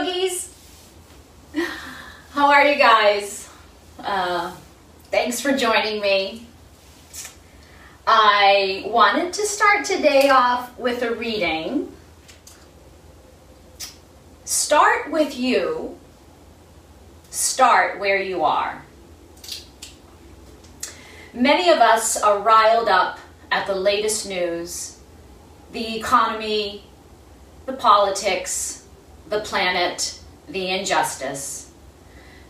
yogis. How are you guys? Thanks for joining me. I wanted to start today off with a reading. Start with you. Start where you are. Many of us are riled up at the latest news, the economy, the politics, the planet, the injustice.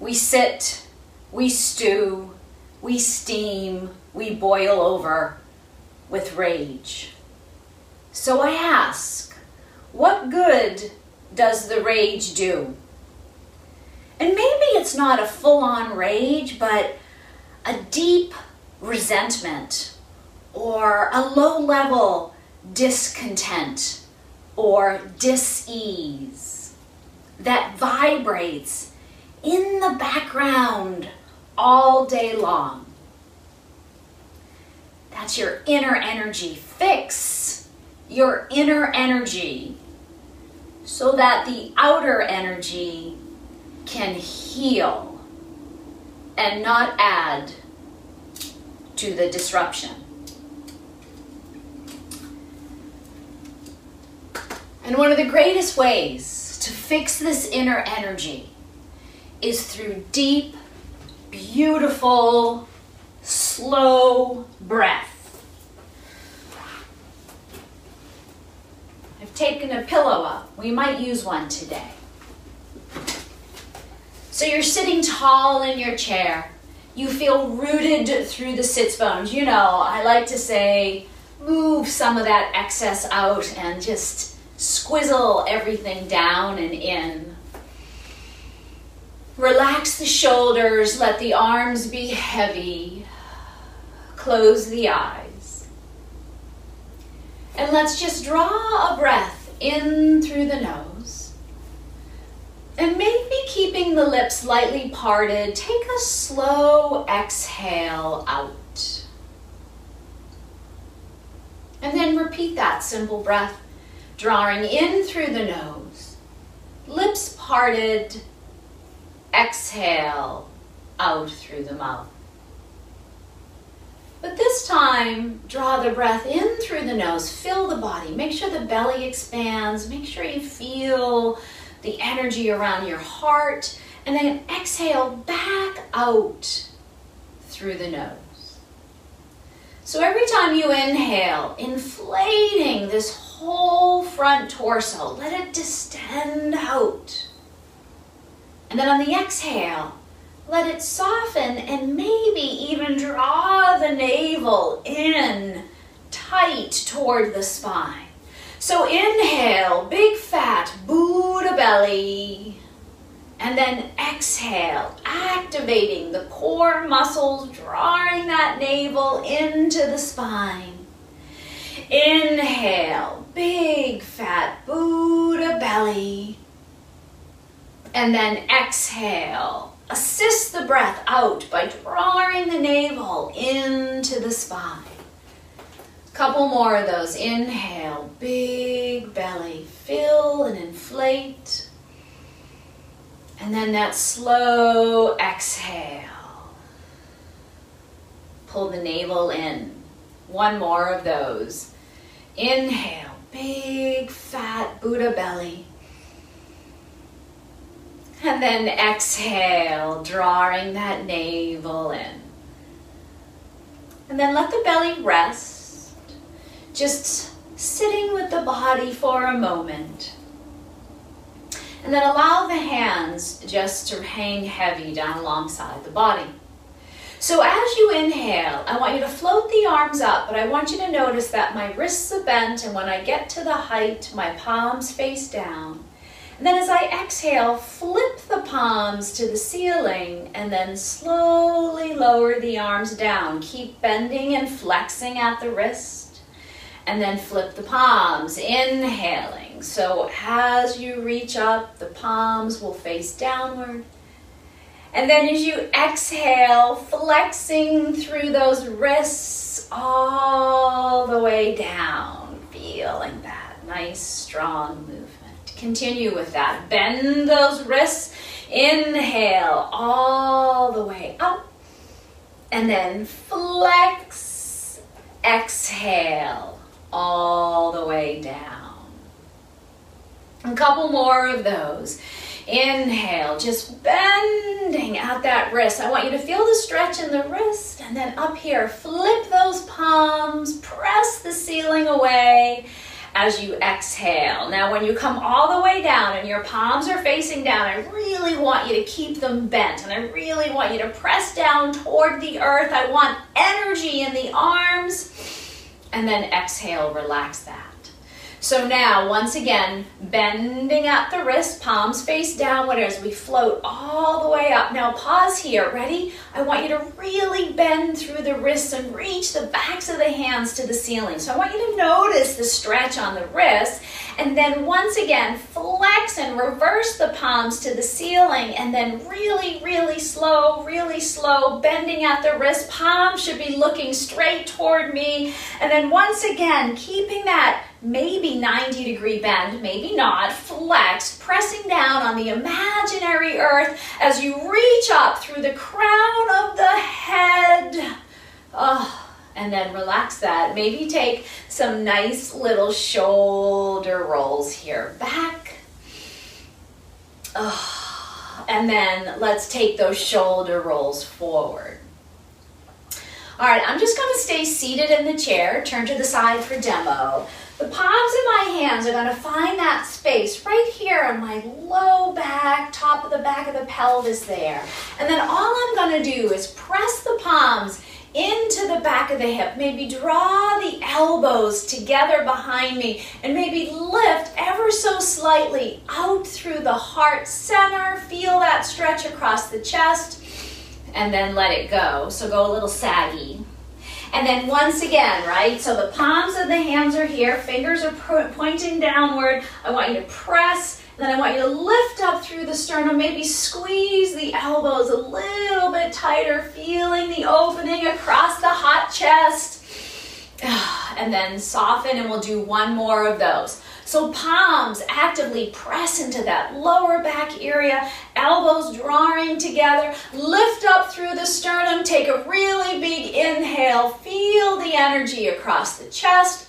We sit, we stew, we steam, we boil over with rage. So I ask, what good does the rage do? And maybe it's not a full-on rage, but a deep resentment or a low-level discontent or dis-ease that vibrates in the background all day long. That's your inner energy. Fix your inner energy so that the outer energy can heal and not add to the disruption. And one of the greatest ways to fix this inner energy is through deep, beautiful, slow breath. I've taken a pillow up. We might use one today. So you're sitting tall in your chair. You feel rooted through the sits bones. You know, I like to say, move some of that excess out and just squizzle everything down and in. Relax the shoulders, let the arms be heavy. Close the eyes. And let's just draw a breath in through the nose. And maybe keeping the lips lightly parted, take a slow exhale out. And then repeat that simple breath, drawing in through the nose, lips parted, exhale out through the mouth. But this time, draw the breath in through the nose, fill the body, make sure the belly expands, make sure you feel the energy around your heart, and then exhale back out through the nose. So every time you inhale, inflating this whole front torso, let it distend out. And then on the exhale, let it soften and maybe even draw the navel in tight toward the spine. So inhale, big fat Buddha belly. And then exhale, activating the core muscles, drawing that navel into the spine. Inhale, big fat Buddha belly. And then exhale, assist the breath out by drawing the navel into the spine. Couple more of those. Inhale, big belly, fill and inflate. And then that slow exhale. Pull the navel in. One more of those. Inhale, big fat Buddha belly. And then exhale, drawing that navel in. And then let the belly rest. Just sitting with the body for a moment. And then allow the hands just to hang heavy down alongside the body. So as you inhale, I want you to float the arms up, but I want you to notice that my wrists are bent, and when I get to the height, my palms face down. And then as I exhale, flip the palms to the ceiling and then slowly lower the arms down. Keep bending and flexing at the wrist. And then flip the palms, inhaling. So as you reach up, the palms will face downward. And then as you exhale, flexing through those wrists all the way down, feeling that nice, strong movement. Continue with that. Bend those wrists. Inhale all the way up. And then flex. Exhale all the way down. A couple more of those. Inhale, just bending out that wrist. I want you to feel the stretch in the wrist, and then up here, flip those palms, press the ceiling away as you exhale. Now when you come all the way down and your palms are facing down, I really want you to keep them bent, and I really want you to press down toward the earth. I want energy in the arms, and then exhale, relax that. So now, once again, bending at the wrist, palms face downward as we float all the way up. Now pause here, ready? I want you to really bend through the wrists and reach the backs of the hands to the ceiling. So I want you to notice the stretch on the wrists, and then once again, flex and reverse the palms to the ceiling, and then really slow, bending at the wrist. Palms should be looking straight toward me, and then once again, keeping that maybe 90-degree bend, maybe not, flex, pressing down on the imaginary earth as you reach up through the crown of the head. And then relax that. Maybe take some nice little shoulder rolls here. Back. And then let's take those shoulder rolls forward. All right, I'm just going to stay seated in the chair, turn to the side for demo. The palms of my hands are going to find that space right here on my low back, top of the back of the pelvis there. And then all I'm going to do is press the palms into the back of the hip. Maybe draw the elbows together behind me and maybe lift ever so slightly out through the heart center. Feel that stretch across the chest and then let it go. So go a little saggy. And then once again, right, so the palms of the hands are here, fingers are pointing downward. I want you to press, and then I want you to lift up through the sternum, maybe squeeze the elbows a little bit tighter, feeling the opening across the hot chest. And then soften, and we'll do one more of those. So palms actively press into that lower back area, elbows drawing together, lift up through the sternum, take a really big inhale, feel the energy across the chest,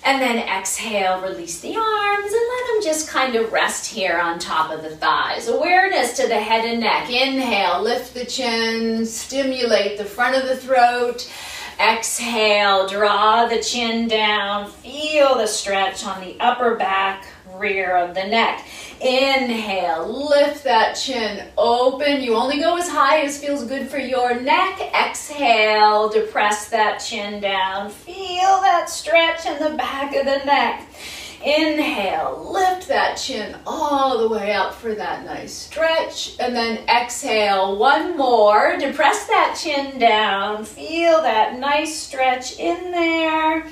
and then exhale, release the arms, and let them just kind of rest here on top of the thighs. Awareness to the head and neck. Inhale, lift the chin, stimulate the front of the throat. Exhale, draw the chin down, feel the stretch on the upper back, rear of the neck. Inhale, lift that chin open. You only go as high as feels good for your neck. Exhale, depress that chin down. Feel that stretch in the back of the neck. Inhale, lift that chin all the way up for that nice stretch. And then exhale, one more. Depress that chin down. Feel that nice stretch in there.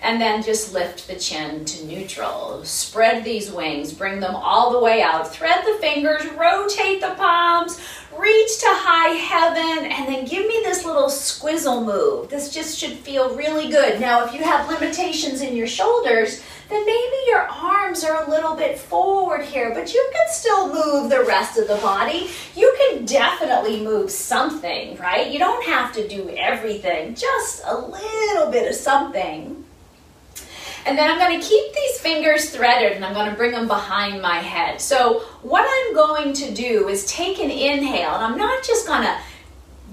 And then just lift the chin to neutral. Spread these wings. Bring them all the way out. Thread the fingers. Rotate the palms. Reach to high heaven, and then give me this little squizzle move. This just should feel really good. Now, if you have limitations in your shoulders, then maybe your arms are a little bit forward here, but you can still move the rest of the body. You can definitely move something, right? You don't have to do everything, just a little bit of something. And then I'm going to keep these fingers threaded, and I'm going to bring them behind my head. So what I'm going to do is take an inhale, and I'm not just going to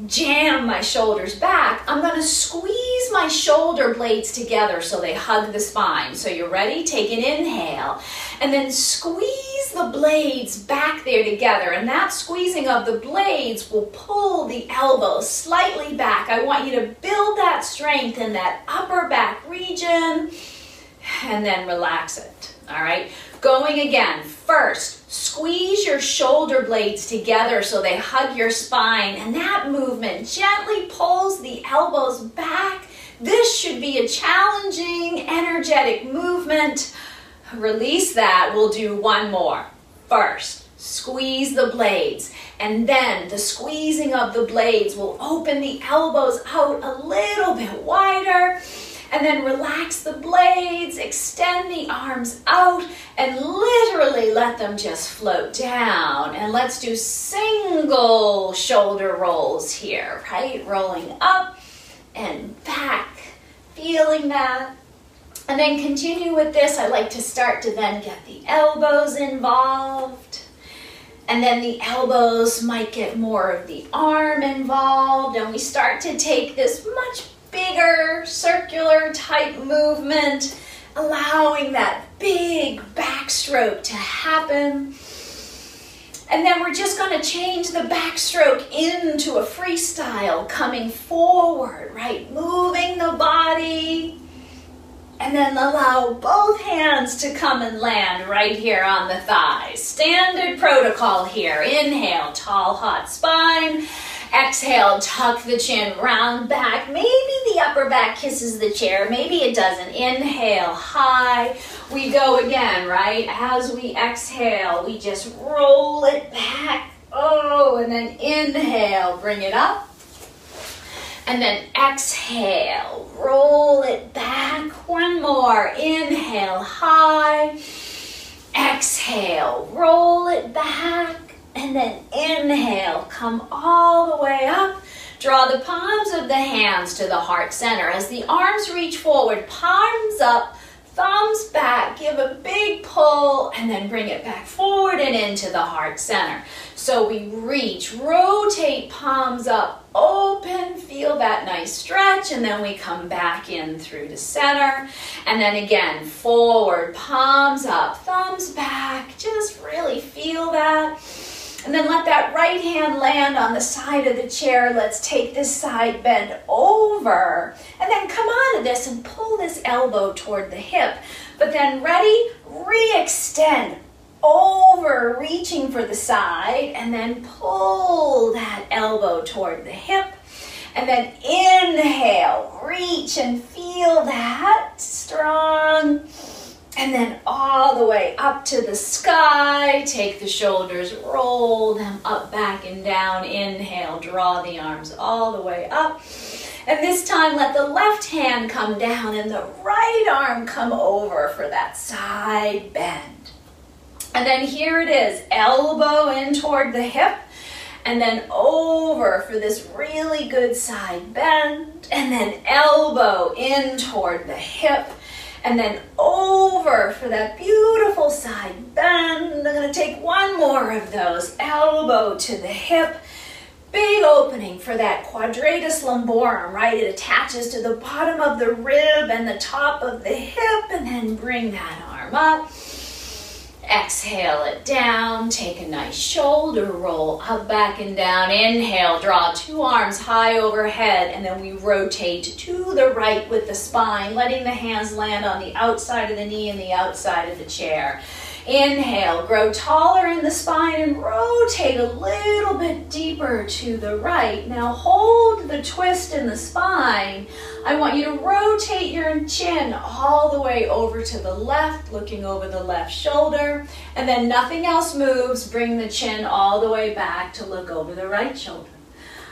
jam my shoulders back. I'm going to squeeze my shoulder blades together so they hug the spine. So you're ready? Take an inhale, and then squeeze the blades back there together. And that squeezing of the blades will pull the elbows slightly back. I want you to build that strength in that upper back region. And then relax it, all right? Going again, first, squeeze your shoulder blades together so they hug your spine, and that movement gently pulls the elbows back. This should be a challenging, energetic movement. Release that. We'll do one more. First, squeeze the blades, and then the squeezing of the blades will open the elbows out a little bit wider. And then relax the blades, extend the arms out, and literally let them just float down. And let's do single shoulder rolls here, right? Rolling up and back, feeling that. And then continue with this. I like to start to then get the elbows involved. And then the elbows might get more of the arm involved. And we start to take this much bigger circular type movement, allowing that big backstroke to happen. And then we're just going to change the backstroke into a freestyle, coming forward, right? Moving the body. And then allow both hands to come and land right here on the thighs. Standard protocol here. Inhale, tall, hot spine. Exhale, tuck the chin, round back. Maybe the upper back kisses the chair. Maybe it doesn't. Inhale, high. We go again, right? As we exhale, we just roll it back. Oh, and then inhale, bring it up. And then exhale, roll it back. One more. Inhale, high. Exhale, roll it back. And then inhale, come all the way up. Draw the palms of the hands to the heart center. As the arms reach forward, palms up, thumbs back, give a big pull, and then bring it back forward and into the heart center. So we reach, rotate, palms up, open, feel that nice stretch, and then we come back in through the center. And then again, forward, palms up, thumbs back, just really feel that. And then let that right hand land on the side of the chair. Let's take this side bend over. And then come onto this and pull this elbow toward the hip. But then ready? Re-extend over, reaching for the side. And then pull that elbow toward the hip. And then inhale, reach and feel that strong. And then all the way up to the sky. Take the shoulders, roll them up, back, and down. Inhale, draw the arms all the way up. And this time, let the left hand come down and the right arm come over for that side bend. And then here it is, elbow in toward the hip. And then over for this really good side bend. And then elbow in toward the hip. And then over for that beautiful side bend. I'm going to take one more of those. Elbow to the hip. Big opening for that quadratus lumborum, right? It attaches to the bottom of the rib and the top of the hip. And then bring that arm up. Exhale it down. Take a nice shoulder roll up, back, and down. Inhale, draw two arms high overhead, and then we rotate to the right with the spine, letting the hands land on the outside of the knee and the outside of the chair. Inhale, grow taller in the spine and rotate a little bit deeper to the right. Now hold the twist in the spine. I want you to rotate your chin all the way over to the left, looking over the left shoulder. And then nothing else moves. Bring the chin all the way back to look over the right shoulder.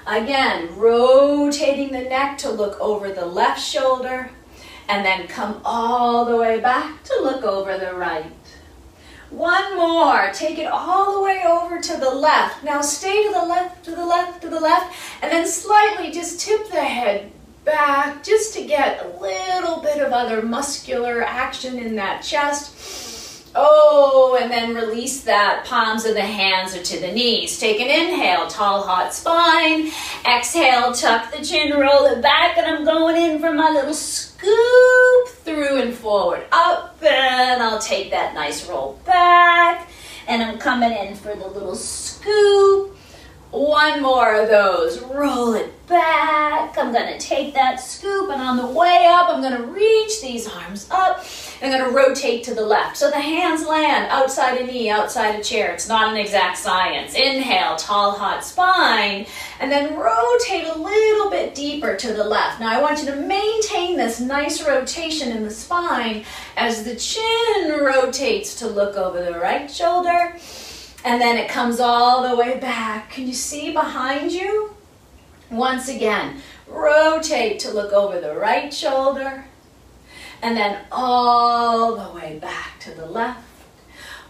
Again, rotating the neck to look over the left shoulder. And then come all the way back to look over the right. One more. Take it all the way over to the left. Now stay to the left, to the left, to the left, and then slightly just tip the head back just to get a little bit of other muscular action in that chest. Oh, and then release that. Palms of the hands are to the knees. Take an inhale, tall, hot spine. Exhale, tuck the chin, roll it back, and I'm going in for my little scoop through and forward. Up, and I'll take that nice roll back. And I'm coming in for the little scoop. One more of those. Roll it back. I'm going to take that scoop, and on the way up, I'm going to reach these arms up. I'm going to rotate to the left. So the hands land outside a knee, outside a chair. It's not an exact science. Inhale, tall, hot spine, and then rotate a little bit deeper to the left. Now I want you to maintain this nice rotation in the spine as the chin rotates to look over the right shoulder. And then it comes all the way back. Can you see behind you? Once again, rotate to look over the right shoulder. And then all the way back to the left.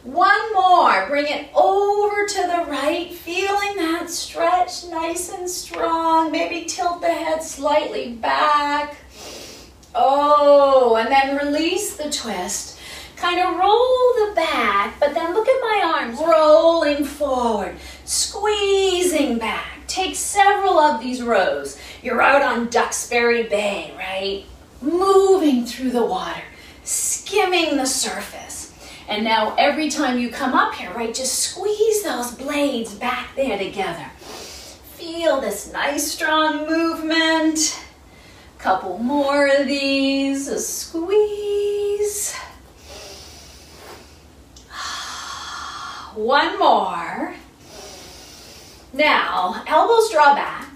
One more, bring it over to the right, feeling that stretch nice and strong. Maybe tilt the head slightly back. Oh, and then release the twist. Kind of roll the back, but then look at my arms, rolling forward, squeezing back. Take several of these rows. You're out on Duxbury Bay, right? Moving through the water, skimming the surface. And now every time you come up here, right, just squeeze those blades back there together. Feel this nice strong movement. Couple more of these, a squeeze. One more. Now, elbows draw back.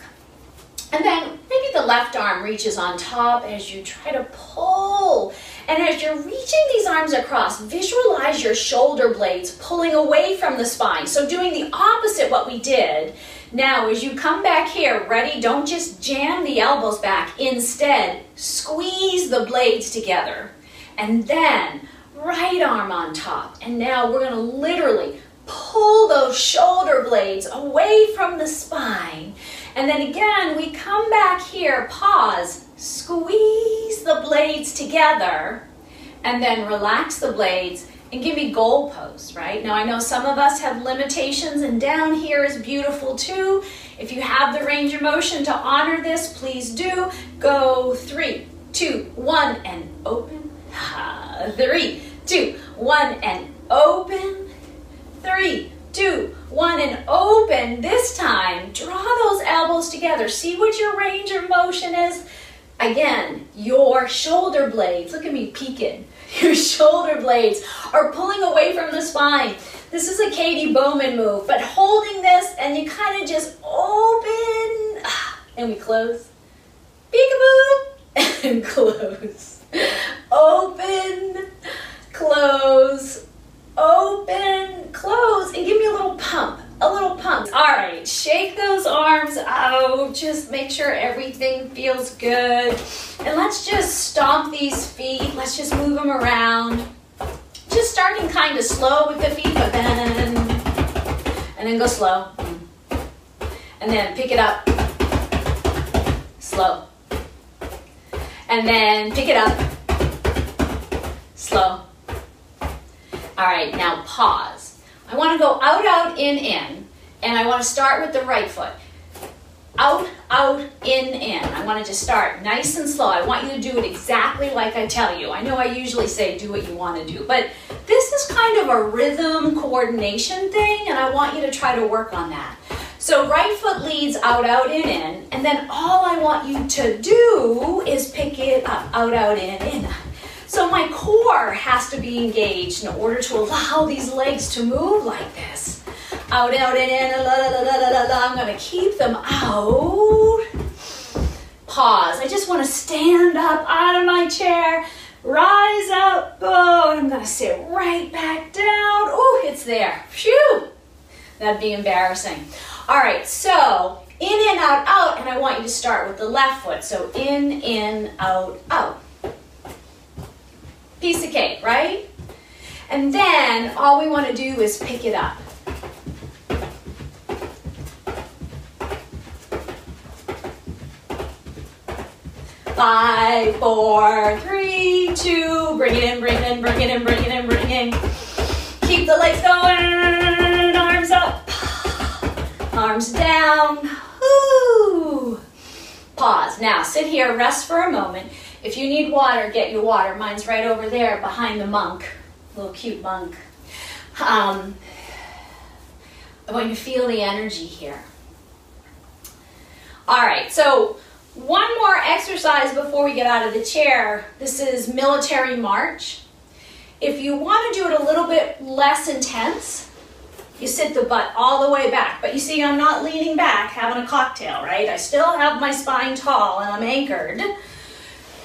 And then maybe the left arm reaches on top as you try to pull. And as you're reaching these arms across, visualize your shoulder blades pulling away from the spine. So doing the opposite what we did. Now, as you come back here, ready? Don't just jam the elbows back. Instead, squeeze the blades together. And then, right arm on top. And now we're going to literally pull those shoulder blades away from the spine. And then again, we come back here, pause, squeeze the blades together, and then relax the blades and give me goal pose, right? Now I know some of us have limitations and down here is beautiful too. If you have the range of motion to honor this, please do. Go 3, 2, 1 and open. 3, 2, 1 and open. 3, 2, 1 and open. This time, draw those elbows together. See what your range of motion is. Again, your shoulder blades, look at me peeking. Your shoulder blades are pulling away from the spine. This is a Katie Bowman move, but holding this and you kind of just open and we close. Peekaboo and close. Open, close, open, close, and give me a little pump. A little pump. All right, shake those arms out. Just make sure everything feels good. And let's just stomp these feet. Let's just move them around. Just starting kind of slow with the feet, but then, and then go slow. And then pick it up. Slow. And then pick it up. Slow. All right, now pause. I want to go out, out, in, and I want to start with the right foot. Out, out, in. I want to just start nice and slow. I want you to do it exactly like I tell you. I know I usually say do what you want to do, but this is kind of a rhythm coordination thing, and I want you to try to work on that. So right foot leads out, out, in, and then all I want you to do is pick it up, out, out, in. So my core has to be engaged in order to allow these legs to move like this. Out, out, in, la, la, la, la, la, la. I'm going to keep them out. Pause. I just want to stand up out of my chair, rise up, oh, and I'm going to sit right back down. Oh, it's there. Phew. That'd be embarrassing. All right, so in, out, out, and I want you to start with the left foot. So in, out, out. Piece of cake, right? And then all we want to do is pick it up. Five, 4, 3, 2, bring it in, bring it in, bring it in, bring it in, bring it in. Keep the legs going, arms up, arms down. Woo. Pause. Now sit here, rest for a moment. If you need water, get your water. Mine's right over there behind the monk, little cute monk. I want you to feel the energy here. All right, so one more exercise before we get out of the chair. This is military march. If you want to do it a little bit less intense, you sit the butt all the way back. But you see, I'm not leaning back, having a cocktail, right? I still have my spine tall and I'm anchored.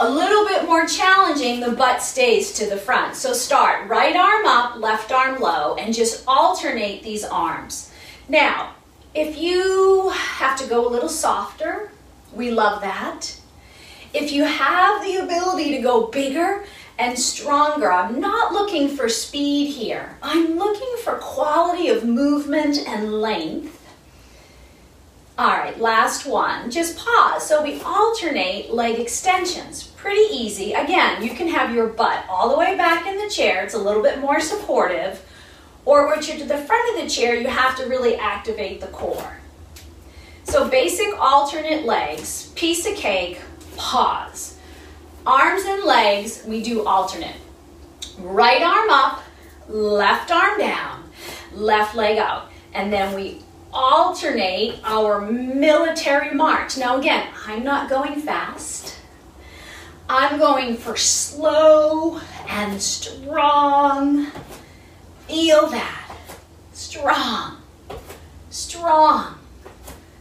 A little bit more challenging, the butt stays to the front. So start right arm up, left arm low, and just alternate these arms. Now, if you have to go a little softer, we love that. If you have the ability to go bigger and stronger. I'm not looking for speed here. I'm looking for quality of movement and length. All right, last one. Just pause. So we alternate leg extensions. Pretty easy. Again, you can have your butt all the way back in the chair. It's a little bit more supportive. Or when you're to the front of the chair, you have to really activate the core. So basic alternate legs, piece of cake, pause. Arms and legs, we do alternate. Right arm up, left arm down, left leg out. And then we alternate our military march. Now again, I'm not going fast. I'm going for slow and strong. Feel that. Strong, strong,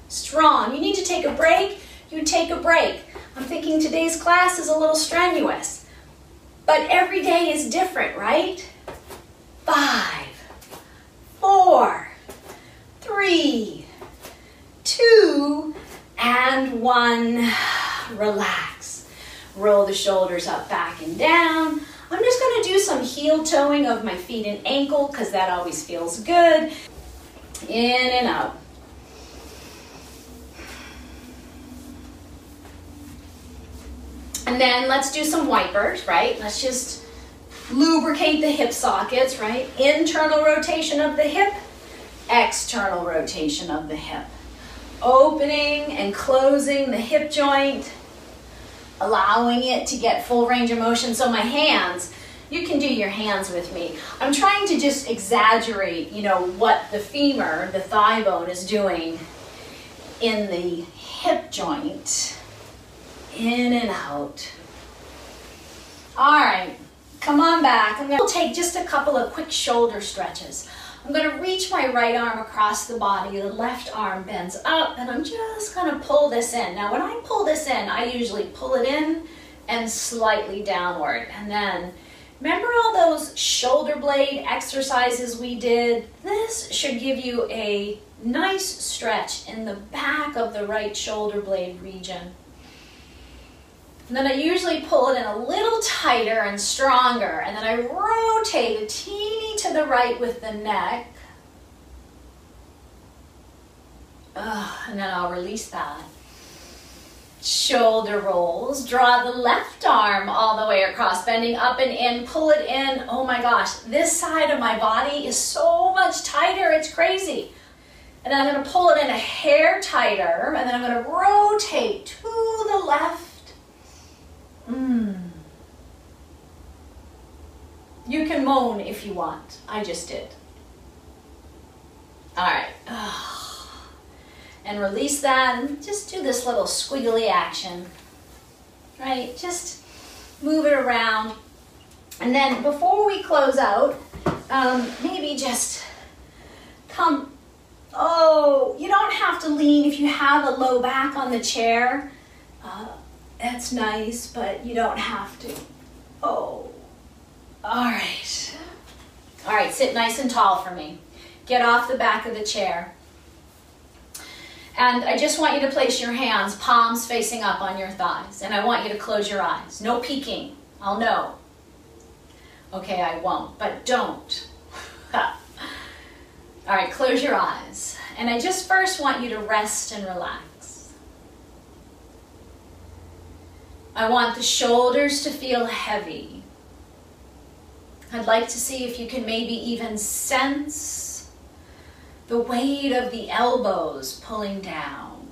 strong. You need to take a break, you take a break. I'm thinking today's class is a little strenuous, but every day is different, right? 5, 4, 3, 2, and 1. Relax. Roll the shoulders up, back, and down. I'm just going to do some heel toeing of my feet and ankle because that always feels good. In and out. And then let's do some wipers, right? Let's just lubricate the hip sockets, right? Internal rotation of the hip, external rotation of the hip. Opening and closing the hip joint, allowing it to get full range of motion. So my hands, you can do your hands with me. I'm trying to just exaggerate, what the femur, the thigh bone is doing in the hip joint. In and out. All right, come on back. I'm going to take just a couple of quick shoulder stretches. I'm going to reach my right arm across the body. The left arm bends up, and I'm just going to pull this in. Now, when I pull this in, I usually pull it in and slightly downward. And then, remember all those shoulder blade exercises we did? This should give you a nice stretch in the back of the right shoulder blade region. And then I usually pull it in a little tighter and stronger, and then I rotate a teeny to the right with the neck. And then I'll release that. Shoulder rolls. Draw the left arm all the way across, bending up and in, pull it in. Oh my gosh, this side of my body is so much tighter, it's crazy. And then I'm going to pull it in a hair tighter, and then I'm going to rotate to the left. You can moan if you want. I just did. All right. And release that and just do this little squiggly action. Right? Just move it around. And then before we close out, maybe just come. Oh, you don't have to lean if you have a low back on the chair. That's nice, but you don't have to. Oh, all right. All right, sit nice and tall for me. Get off the back of the chair. And I just want you to place your hands, palms facing up on your thighs. And I want you to close your eyes. No peeking. I'll know. Okay, I won't, but don't. All right, close your eyes. And I just first want you to rest and relax. I want the shoulders to feel heavy. I'd like to see if you can maybe even sense the weight of the elbows pulling down.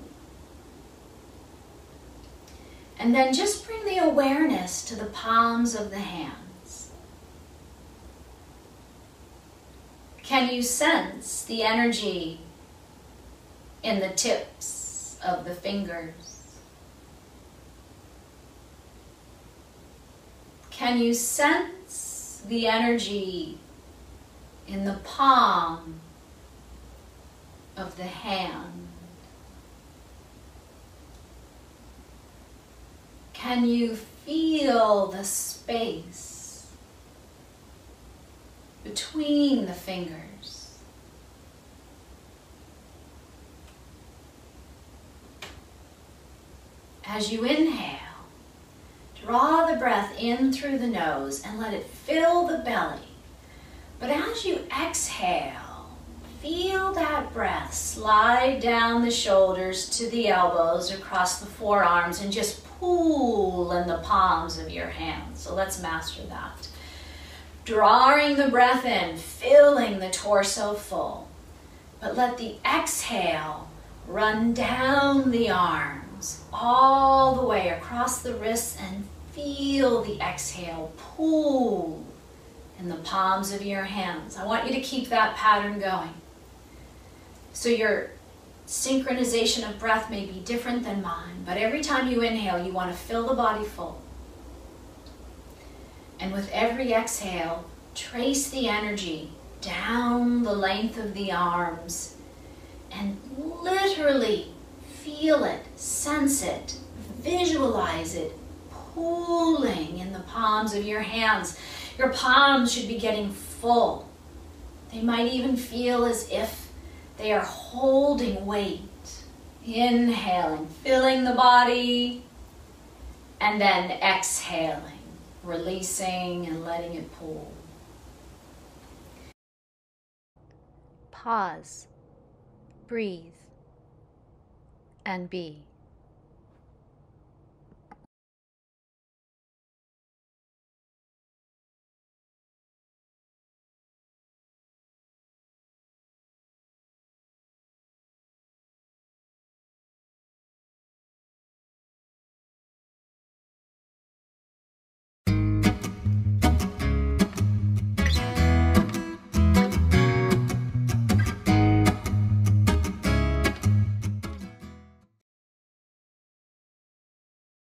And then just bring the awareness to the palms of the hands. Can you sense the energy in the tips of the fingers? Can you sense the energy in the palm of the hand? Can you feel the space between the fingers? As you inhale, Draw the breath in through the nose and let it fill the belly. But as you exhale, feel that breath slide down the shoulders to the elbows, across the forearms, and just pool in the palms of your hands. So let's master that. Drawing the breath in, filling the torso full. But let the exhale run down the arms, all the way across the wrists, and feel the exhale pool in the palms of your hands. I want you to keep that pattern going. So your synchronization of breath may be different than mine, but every time you inhale, you want to fill the body full. And with every exhale, trace the energy down the length of the arms and literally feel it, sense it, visualize it, pooling in the palms of your hands. Your palms should be getting full. They might even feel as if they are holding weight. Inhaling, filling the body, and then exhaling, releasing and letting it pool. Pause, breathe, and be.